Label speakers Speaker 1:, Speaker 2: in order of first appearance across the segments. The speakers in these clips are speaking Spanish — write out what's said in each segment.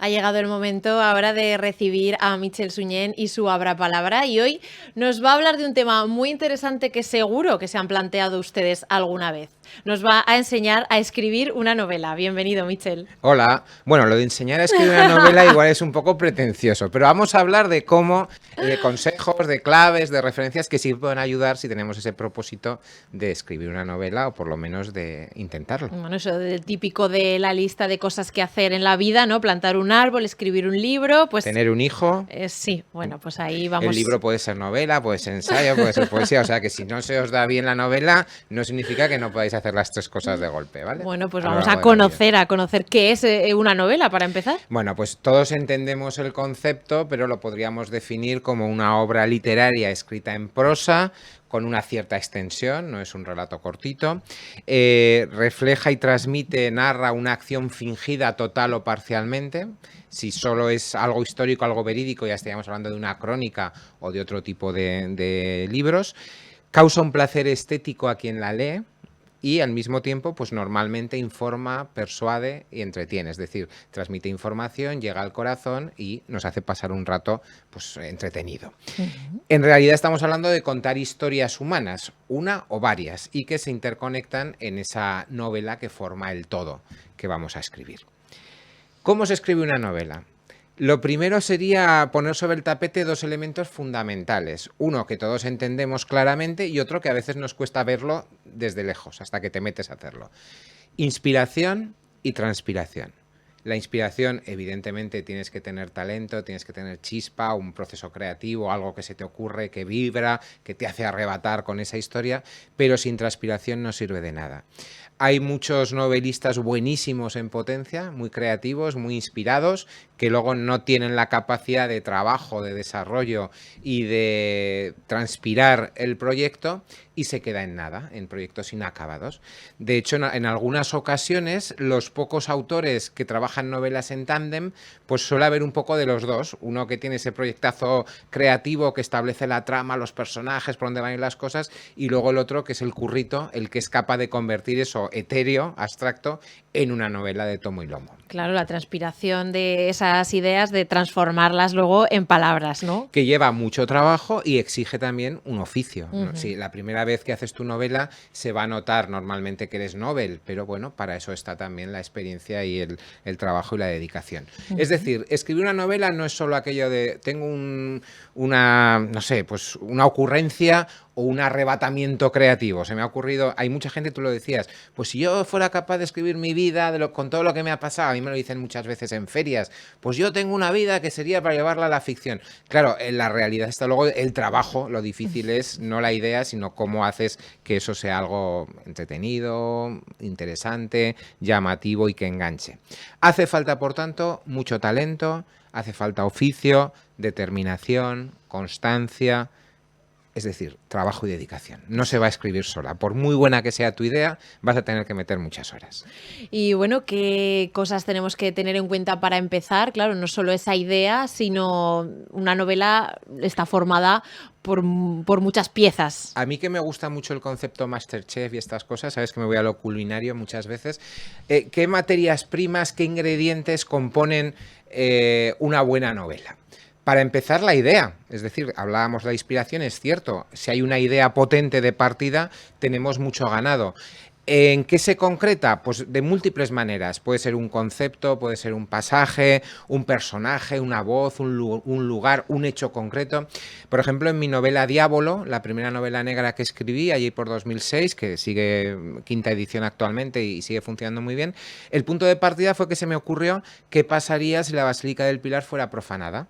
Speaker 1: Ha llegado el momento ahora de recibir a Michel Suñén y su Abra Palabra, y hoy nos va a hablar de un tema muy interesante que seguro que se han planteado ustedes alguna vez. Nos va a enseñar a escribir una novela. Bienvenido, Michel.
Speaker 2: Hola. Bueno, lo de enseñar a escribir una novela igual es un poco pretencioso, pero vamos a hablar de cómo, de consejos, de claves, de referencias que sí pueden ayudar si tenemos ese propósito de escribir una novela o por lo menos de intentarlo.
Speaker 1: Bueno, eso del típico de la lista de cosas que hacer en la vida, ¿no? Plantar un árbol, escribir un libro, pues...
Speaker 2: Tener un hijo.
Speaker 1: Sí, bueno, pues ahí vamos.
Speaker 2: El libro puede ser novela, puede ser ensayo, puede ser poesía, o sea que si no se os da bien la novela, no significa que no podáis hacer las tres cosas de golpe, ¿vale?
Speaker 1: Bueno, pues
Speaker 2: A lo
Speaker 1: vamos
Speaker 2: largo
Speaker 1: a
Speaker 2: de la vida.
Speaker 1: conocer qué es una novela para empezar.
Speaker 2: Bueno, pues todos entendemos el concepto, pero lo podríamos definir como una obra literaria escrita en prosa, con una cierta extensión, no es un relato cortito, refleja y transmite, narra una acción fingida total o parcialmente. Si solo es algo histórico, algo verídico, ya estaríamos hablando de una crónica o de otro tipo de libros. Causa un placer estético a quien la lee. Y al mismo tiempo, pues normalmente informa, persuade y entretiene, es decir, transmite información, llega al corazón y nos hace pasar un rato pues, entretenido. En realidad estamos hablando de contar historias humanas, una o varias, y que se interconectan en esa novela que forma el todo que vamos a escribir. ¿Cómo se escribe una novela? Lo primero sería poner sobre el tapete dos elementos fundamentales. Uno que todos entendemos claramente y otro que a veces nos cuesta verlo desde lejos, hasta que te metes a hacerlo. Inspiración y transpiración. La inspiración, evidentemente, tienes que tener talento, tienes que tener chispa, un proceso creativo, algo que se te ocurre, que vibra, que te hace arrebatar con esa historia, pero sin transpiración no sirve de nada. Hay muchos novelistas buenísimos en potencia, muy creativos, muy inspirados, que luego no tienen la capacidad de trabajo, de desarrollo y de transpirar el proyecto y se queda en nada, en proyectos inacabados. De hecho, en algunas ocasiones, los pocos autores que trabajan novelas en tándem, pues suele haber un poco de los dos. Uno que tiene ese proyectazo creativo que establece la trama, los personajes, por dónde van a ir las cosas, y luego el otro que es el currito, el que es capaz de convertir eso etéreo, abstracto, en una novela de tomo y lomo.
Speaker 1: Claro, la transpiración de esas ideas, de transformarlas luego en palabras, ¿no?
Speaker 2: Que lleva mucho trabajo y exige también un oficio. ¿No? Si la primera vez que haces tu novela se va a notar normalmente que eres novel, pero bueno, para eso está también la experiencia y el trabajo y la dedicación. Es decir, escribir una novela no es solo aquello de tengo no sé, pues una ocurrencia o un arrebatamiento creativo. Se me ha ocurrido, hay mucha gente, tú lo decías, pues si yo fuera capaz de escribir mi vida con todo lo que me ha pasado, a mí me lo dicen muchas veces en ferias, pues yo tengo una vida que sería para llevarla a la ficción. Claro, en la realidad está luego el trabajo, lo difícil es no la idea, sino cómo haces que eso sea algo entretenido, interesante, llamativo y que enganche. Hace falta, por tanto, mucho talento, hace falta oficio, determinación, constancia. Es decir, trabajo y dedicación. No se va a escribir sola. Por muy buena que sea tu idea, vas a tener que meter muchas horas.
Speaker 1: Y bueno, ¿qué cosas tenemos que tener en cuenta para empezar? Claro, no solo esa idea, sino una novela está formada por muchas piezas.
Speaker 2: A mí que me gusta mucho el concepto Masterchef y estas cosas, sabes que me voy a lo culinario muchas veces. ¿Qué materias primas, qué ingredientes componen una buena novela? Para empezar, la idea, es decir, hablábamos de la inspiración, es cierto, si hay una idea potente de partida, tenemos mucho ganado. ¿En qué se concreta? Pues de múltiples maneras. Puede ser un concepto, puede ser un pasaje, un personaje, una voz, un lugar, un hecho concreto. Por ejemplo, en mi novela Diabolo, la primera novela negra que escribí allí por 2006, que sigue quinta edición actualmente y sigue funcionando muy bien, el punto de partida fue que se me ocurrió qué pasaría si la Basílica del Pilar fuera profanada.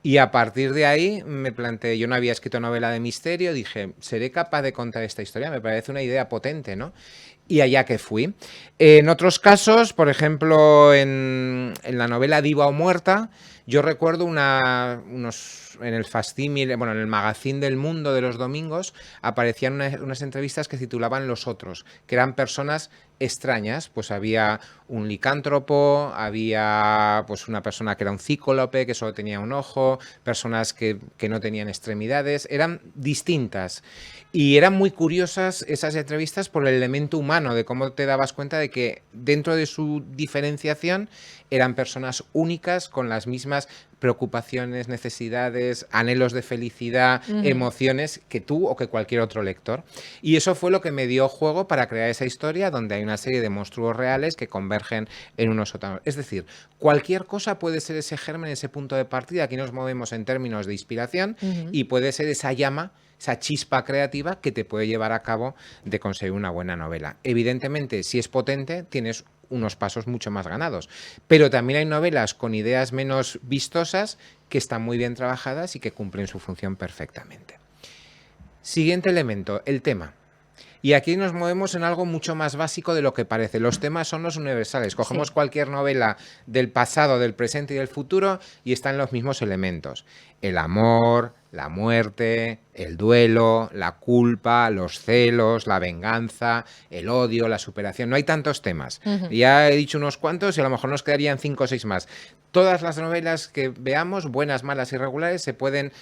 Speaker 2: Y a partir de ahí me planteé, yo no había escrito novela de misterio, dije, ¿seré capaz de contar esta historia? Me parece una idea potente, ¿no? Y allá que fui. En otros casos, por ejemplo, en la novela Diva o Muerta, yo recuerdo en el facímil, bueno, en el magazín del Mundo de los domingos, aparecían unas entrevistas que titulaban Los Otros, que eran personas extrañas. Pues había un licántropo, había pues una persona que era un cíclope, que solo tenía un ojo, personas que no tenían extremidades, eran distintas. Y eran muy curiosas esas entrevistas por el elemento humano humano, de cómo te dabas cuenta de que dentro de su diferenciación eran personas únicas con las mismas preocupaciones, necesidades, anhelos de felicidad, emociones que tú o que cualquier otro lector. Y eso fue lo que me dio juego para crear esa historia donde hay una serie de monstruos reales que convergen en unos otros. Es decir, cualquier cosa puede ser ese germen, ese punto de partida. Aquí nos movemos en términos de inspiración y puede ser esa llama, esa chispa creativa que te puede llevar a cabo de conseguir una buena novela. Evidentemente, si es potente, tienes unos pasos mucho más ganados. Pero también hay novelas con ideas menos vistosas que están muy bien trabajadas y que cumplen su función perfectamente. Siguiente elemento, el tema. Y aquí nos movemos en algo mucho más básico de lo que parece. Los temas son los universales. Cogemos cualquier novela del pasado, del presente y del futuro y están los mismos elementos. El amor, la muerte, el duelo, la culpa, los celos, la venganza, el odio, la superación. No hay tantos temas. Ya he dicho unos cuantos y a lo mejor nos quedarían 5 o 6 más. Todas las novelas que veamos, buenas, malas y regulares, se pueden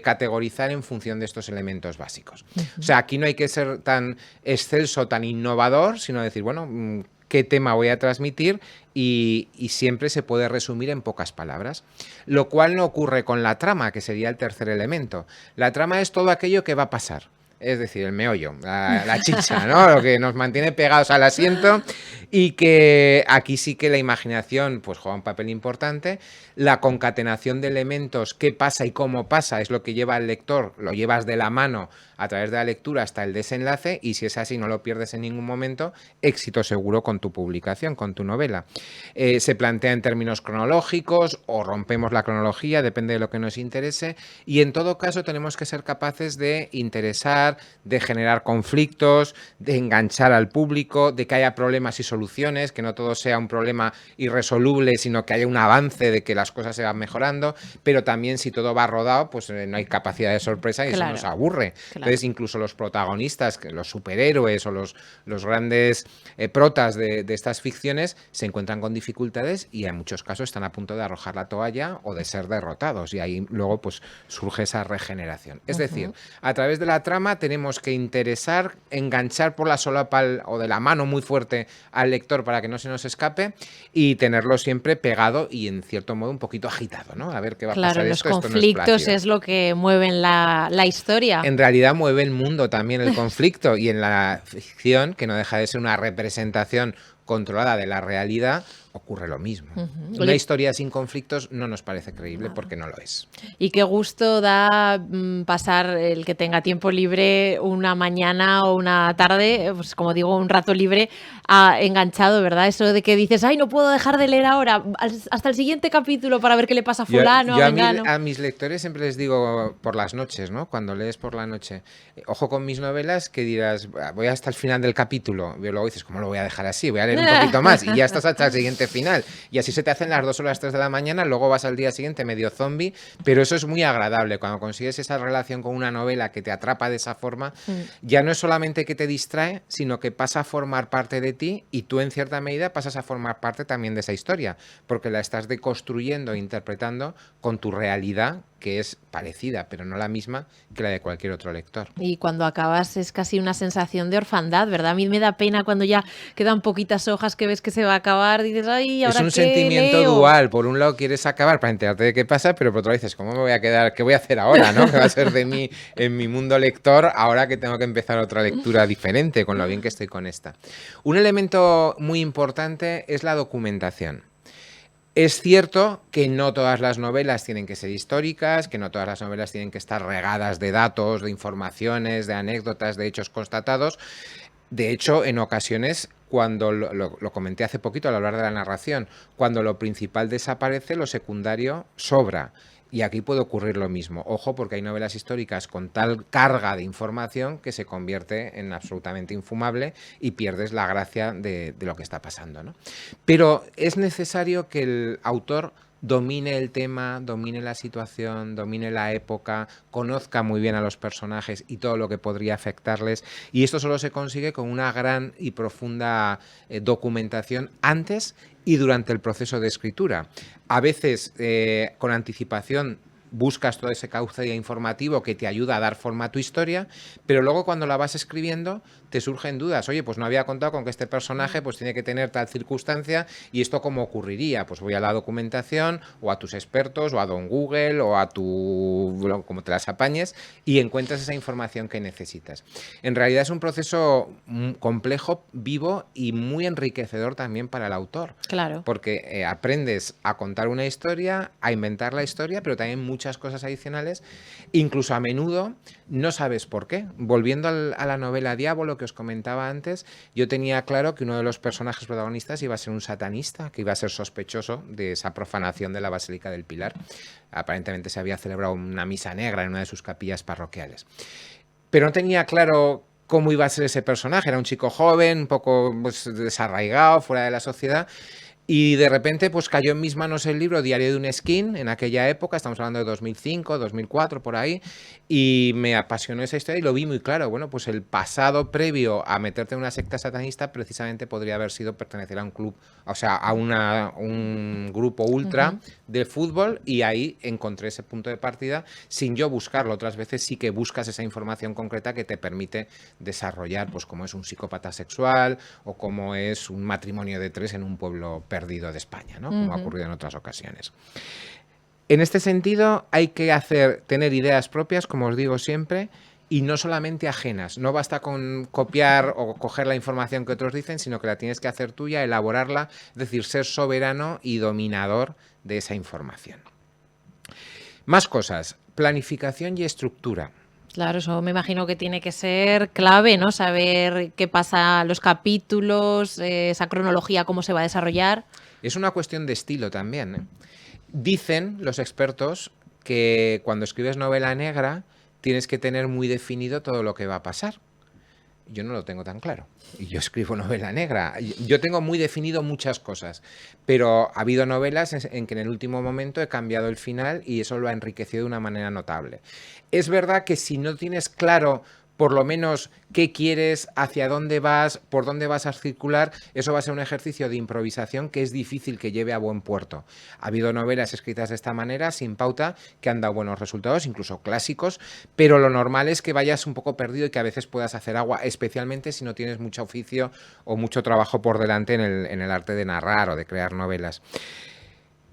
Speaker 2: categorizar en función de estos elementos básicos. O sea, aquí no hay que ser tan excelso, tan innovador, sino decir, bueno, qué tema voy a transmitir y siempre se puede resumir en pocas palabras. Lo cual no ocurre con la trama, que sería el tercer elemento. La trama es todo aquello que va a pasar. Es decir, el meollo, la chicha, ¿no? Lo que nos mantiene pegados al asiento y que aquí sí que la imaginación pues juega un papel importante. La concatenación de elementos, qué pasa y cómo pasa, es lo que lleva al lector, lo llevas de la mano a través de la lectura hasta el desenlace y si es así no lo pierdes en ningún momento, éxito seguro con tu publicación, con tu novela. Se plantea en términos cronológicos o rompemos la cronología, depende de lo que nos interese y en todo caso tenemos que ser capaces de interesar, de generar conflictos, de enganchar al público, de que haya problemas y soluciones, que no todo sea un problema irresoluble, sino que haya un avance de que las cosas se van mejorando, pero también si todo va rodado, pues no hay capacidad de sorpresa y eso nos aburre. Entonces, incluso los protagonistas, los superhéroes o los grandes protas de estas ficciones se encuentran con dificultades y en muchos casos están a punto de arrojar la toalla o de ser derrotados y ahí luego pues surge esa regeneración. Es decir, a través de la trama tenemos que interesar, enganchar por la solapa o de la mano muy fuerte al lector para que no se nos escape y tenerlo siempre pegado y en cierto modo un poquito agitado, ¿no? A ver qué va a pasar.
Speaker 1: Claro, los conflictos es lo que mueven la historia.
Speaker 2: En realidad mueve el mundo también el conflicto y en la ficción, que no deja de ser una representación controlada de la realidad, ocurre lo mismo. Una historia sin conflictos no nos parece creíble porque no lo es.
Speaker 1: Y qué gusto da pasar el que tenga tiempo libre una mañana o una tarde, pues como digo, un rato libre enganchado, ¿verdad? Eso de que dices, ay, no puedo dejar de leer ahora, hasta el siguiente capítulo para ver qué le pasa a fulano,
Speaker 2: yo
Speaker 1: a mengano.
Speaker 2: A mis lectores siempre les digo por las noches, ¿no? Cuando lees por la noche, ojo con mis novelas que dirás, voy hasta el final del capítulo, y luego dices, ¿cómo lo voy a dejar así? Voy a leer un poquito más y ya estás hasta el siguiente final y así se te hacen las 2 o las 3 de la mañana, luego vas al día siguiente medio zombie, pero eso es muy agradable cuando consigues esa relación con una novela que te atrapa de esa forma, ya no es solamente que te distrae, sino que pasa a formar parte de ti y tú en cierta medida pasas a formar parte también de esa historia, porque la estás deconstruyendo e interpretando con tu realidad, que es parecida, pero no la misma que la de cualquier otro lector.
Speaker 1: Y cuando acabas es casi una sensación de orfandad, ¿verdad? A mí me da pena cuando ya quedan poquitas hojas que ves que se va a acabar, dices, ay, ¿ahora qué leo?
Speaker 2: Es un sentimiento dual, por un lado quieres acabar para enterarte de qué pasa, pero por otro lado dices, ¿cómo me voy a quedar? ¿Qué voy a hacer ahora? ¿No? ¿Qué va a ser de mí en mi mundo lector ahora que tengo que empezar otra lectura diferente, con lo bien que estoy con esta? Un elemento muy importante es la documentación. Es cierto que no todas las novelas tienen que ser históricas, que no todas las novelas tienen que estar regadas de datos, de informaciones, de anécdotas, de hechos constatados. De hecho, en ocasiones, cuando lo comenté hace poquito al hablar de la narración, cuando lo principal desaparece, lo secundario sobra. Y aquí puede ocurrir lo mismo. Ojo, porque hay novelas históricas con tal carga de información que se convierte en absolutamente infumable y pierdes la gracia de lo que está pasando, ¿no? Pero es necesario que el autor domine el tema, domine la situación, domine la época, conozca muy bien a los personajes y todo lo que podría afectarles. Y esto solo se consigue con una gran y profunda documentación antes y durante el proceso de escritura. A veces con anticipación buscas todo ese cauce informativo que te ayuda a dar forma a tu historia, pero luego cuando la vas escribiendo te surgen dudas. Oye, pues no había contado con que este personaje pues tiene que tener tal circunstancia y esto cómo ocurriría. Pues voy a la documentación o a tus expertos o a Don Google o a tu, como te las apañes, y encuentras esa información que necesitas. En realidad es un proceso complejo, vivo y muy enriquecedor también para el autor.
Speaker 1: Claro.
Speaker 2: Porque aprendes a contar una historia, a inventar la historia, pero también muchas cosas adicionales. Incluso a menudo no sabes por qué. Volviendo a la novela Diablo que os comentaba antes, yo tenía claro que uno de los personajes protagonistas iba a ser un satanista, que iba a ser sospechoso de esa profanación de la Basílica del Pilar. Aparentemente se había celebrado una misa negra en una de sus capillas parroquiales. Pero no tenía claro cómo iba a ser ese personaje. Era un chico joven, un poco pues, desarraigado, fuera de la sociedad. Y de repente pues cayó en mis manos el libro Diario de un Skin, en aquella época, estamos hablando de 2005, 2004, por ahí, y me apasionó esa historia y lo vi muy claro. Bueno, pues el pasado previo a meterte en una secta satanista precisamente podría haber sido pertenecer a un club, o sea, a un grupo ultra de fútbol, y ahí encontré ese punto de partida sin yo buscarlo. Otras veces sí que buscas esa información concreta que te permite desarrollar, pues cómo es un psicópata sexual o cómo es un matrimonio de 3 en un pueblo perdido de España, ¿no? Como ha ocurrido en otras ocasiones. En este sentido, hay que tener ideas propias, como os digo siempre, y no solamente ajenas. No basta con copiar o coger la información que otros dicen, sino que la tienes que hacer tuya, elaborarla, es decir, ser soberano y dominador de esa información. Más cosas, planificación y estructura.
Speaker 1: Claro, eso me imagino que tiene que ser clave, ¿no? Saber qué pasa, los capítulos, esa cronología, cómo se va a desarrollar.
Speaker 2: Es una cuestión de estilo también, ¿eh? Dicen los expertos que cuando escribes novela negra tienes que tener muy definido todo lo que va a pasar. Yo no lo tengo tan claro. Y yo escribo novela negra. Yo tengo muy definido muchas cosas, pero ha habido novelas en que en el último momento he cambiado el final y eso lo ha enriquecido de una manera notable. Es verdad que si no tienes claro por lo menos qué quieres, hacia dónde vas, por dónde vas a circular, eso va a ser un ejercicio de improvisación que es difícil que lleve a buen puerto. Ha habido novelas escritas de esta manera, sin pauta, que han dado buenos resultados, incluso clásicos, pero lo normal es que vayas un poco perdido y que a veces puedas hacer agua, especialmente si no tienes mucho oficio o mucho trabajo por delante en el arte de narrar o de crear novelas.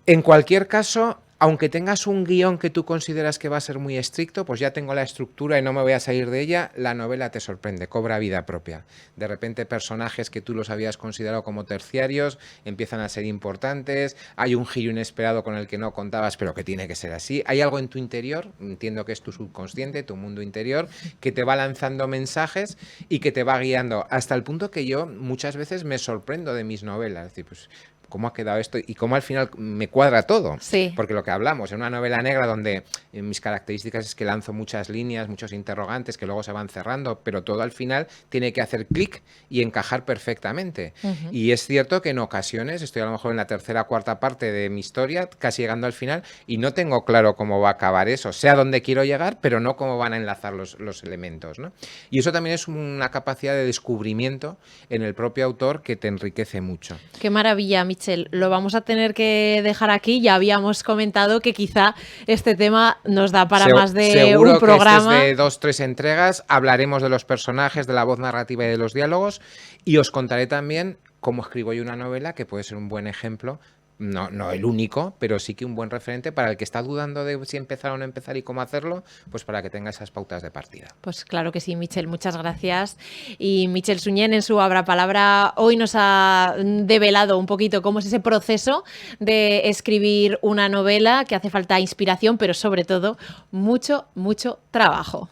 Speaker 2: En cualquier caso, aunque tengas un guión que tú consideras que va a ser muy estricto, pues ya tengo la estructura y no me voy a salir de ella, la novela te sorprende, cobra vida propia. De repente personajes que tú los habías considerado como terciarios empiezan a ser importantes, hay un giro inesperado con el que no contabas, pero que tiene que ser así. Hay algo en tu interior, entiendo que es tu subconsciente, tu mundo interior, que te va lanzando mensajes y que te va guiando, hasta el punto que yo muchas veces me sorprendo de mis novelas. Es decir, pues, ¿cómo ha quedado esto? Y cómo al final me cuadra todo.
Speaker 1: Sí.
Speaker 2: Porque lo que hablamos, en una novela negra donde mis características es que lanzo muchas líneas, muchos interrogantes que luego se van cerrando, pero todo al final tiene que hacer clic y encajar perfectamente. Y es cierto que en ocasiones, estoy a lo mejor en la tercera o cuarta parte de mi historia, casi llegando al final, y no tengo claro cómo va a acabar eso. Sé a dónde quiero llegar, pero no cómo van a enlazar los elementos, ¿no? Y eso también es una capacidad de descubrimiento en el propio autor que te enriquece mucho.
Speaker 1: Qué maravilla, Michel. Lo vamos a tener que dejar aquí. Ya habíamos comentado que quizá este tema nos da para más de un programa.
Speaker 2: Seguro que de 2-3 entregas hablaremos de los personajes, de la voz narrativa y de los diálogos, y os contaré también cómo escribo yo una novela, que puede ser un buen ejemplo. No el único, pero sí que un buen referente para el que está dudando de si empezar o no empezar y cómo hacerlo, pues para que tenga esas pautas de partida.
Speaker 1: Pues claro que sí, Michel, muchas gracias. Y Michel Suñén en su Abra Palabra hoy nos ha develado un poquito cómo es ese proceso de escribir una novela, que hace falta inspiración, pero sobre todo mucho, mucho trabajo.